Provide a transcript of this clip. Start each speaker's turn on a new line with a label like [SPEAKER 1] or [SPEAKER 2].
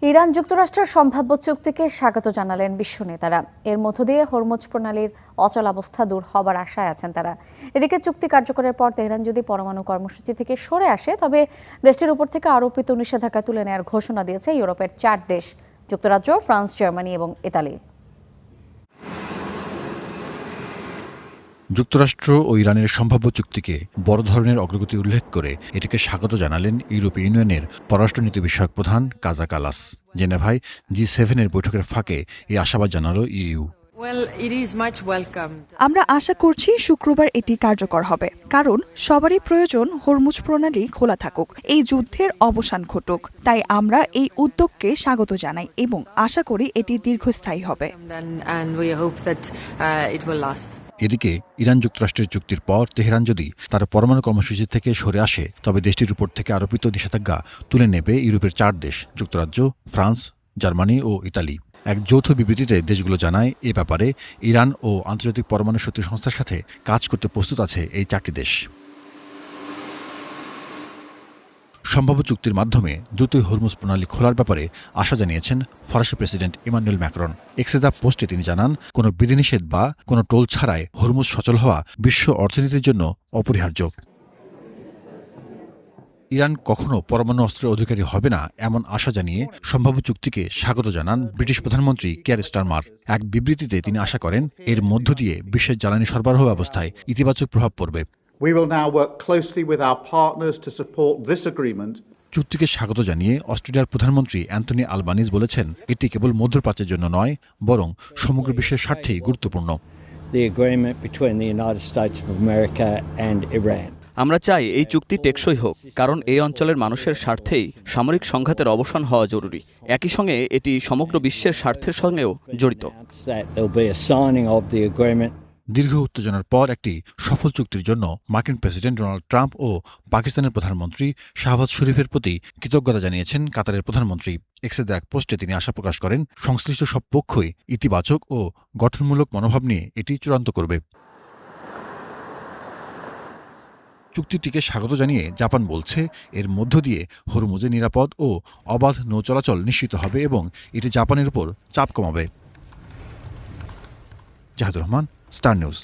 [SPEAKER 1] Iran যুক্তরাষ্ট্রের সম্ভাব্য চুক্তিকে স্বাগত জানালেন বিশ্ব নেতারা। এর মধ্য দিয়ে হরমুজ প্রণালীর অচলাবস্থা দূর হবার আশায় আছেন তারা। এদিকে চুক্তি কার্যকরের পর তেহরান যদি পরমাণু কর্মসূচি থেকে সরে আসে, তবে দেশটির উপর থেকে আরোপিত নিষেধাজ্ঞা তুলে নেওয়ার ঘোষণা দিয়েছে ইউরোপের 4 দেশ: যুক্তরাজ্য, ফ্রান্স, জার্মানি এবং ইতালি।
[SPEAKER 2] যুক্তরাষ্ট্র ও ইরানের সম্ভাব্য চুক্তিকে বড় ধরনের অগ্রগতি উল্লেখ করে এটিকে স্বাগত জানালেন ইউরোপীয় ইউনিয়নের পররাষ্ট্রনীতি বিষয়ক প্রধান কাজা কালাস। জেনেভায় G7 বৈঠকের ফাঁকে এই আশাবাদ জানালো ইইউ।
[SPEAKER 3] আমরা আশা করছি শুক্রবার এটি কার্যকর হবে, কারণ সবারই প্রয়োজন হরমুজ প্রণালী খোলা থাকুক, এই যুদ্ধের অবসান ঘটুক। তাই আমরা এই উদ্যোগকে স্বাগত জানাই এবং আশা করি এটি দীর্ঘস্থায়ী হবে।
[SPEAKER 2] এদিকে ইরান যুক্তরাষ্ট্রের চুক্তির পর তেহরান যদি তার পরমাণু কর্মসূচি থেকে সরে আসে, তবে দেশটির উপর থেকে আরোপিত নিষেধাজ্ঞা তুলে নেবে ইউরোপের 4 দেশ: যুক্তরাজ্য, ফ্রান্স, জার্মানি ও ইতালি। এক যৌথ বিবৃতিতে দেশগুলো জানায়, এ ব্যাপারে ইরান ও আন্তর্জাতিক পরমাণু শক্তি সংস্থার সাথে কাজ করতে প্রস্তুত আছে এই 4টি দেশ। সম্ভাব্য চুক্তির মাধ্যমে দ্রুতই হরমুজ প্রণালী খোলার ব্যাপারে আশা জানিয়েছেন ফরাসি প্রেসিডেন্ট ইমানুয়েল ম্যাক্রন। এক্সে দ্য পোস্টে তিনি জানান, কোনো বিধিনিষেধ বা কোনো টোল ছাড়াই হরমুজ সচল হওয়া বিশ্ব অর্থনীতির জন্য অপরিহার্য। ইরান কখনো পরমাণু অস্ত্রের অধিকারী হবে না এমন আশা জানিয়ে সম্ভাব্য চুক্তিকে স্বাগত জানান ব্রিটিশ প্রধানমন্ত্রী কিয়ার স্টারমার। এক বিবৃতিতে তিনি আশা করেন, এর মধ্য দিয়ে বিশ্বের জ্বালানি সরবরাহ ব্যবস্থায় ইতিবাচক প্রভাব পড়বে।
[SPEAKER 4] We will now work closely with our partners to support this agreement.
[SPEAKER 2] চুক্তিকে স্বাগত জানিয়ে অস্ট্রেলিয়ার প্রধানমন্ত্রী অ্যান্থনি আলবানিজ বলেছেন, এটি কেবল মধ্যপ্রাচ্যের জন্য নয়, বরং সমগ্র বিশ্বের স্বার্থেই গুরুত্বপূর্ণ।
[SPEAKER 5] আমরা চাই এই চুক্তি টেকসই হোক, কারণ এই অঞ্চলের মানুষের স্বার্থেই সামরিক সংঘাতের অবসান হওয়া জরুরি। একই সঙ্গে এটি সমগ্র বিশ্বের স্বার্থের সঙ্গেও জড়িত।
[SPEAKER 2] দীর্ঘ উত্তেজনার পর একটি সফল চুক্তির জন্য মার্কিন প্রেসিডেন্ট ডোনাল্ড ট্রাম্প ও পাকিস্তানের প্রধানমন্ত্রী শাহবাজ শরীফের প্রতি কৃতজ্ঞতা জানিয়েছেন কাতারের প্রধানমন্ত্রী। এক্সে দ্য পোস্টে তিনি আশা প্রকাশ করেন, সংশ্লিষ্ট সব পক্ষই ইতিবাচক ও গঠনমূলক মনোভাব নিয়ে এটি চূড়ান্ত করবে। চুক্তিটিকে স্বাগত জানিয়ে জাপান বলছে, এর মধ্য দিয়ে হরমুজে নিরাপদ ও অবাধ নৌ চলাচল নিশ্চিত হবে এবং এটি জাপানের উপর চাপ কমাবে। Zahidur Rahman, star news.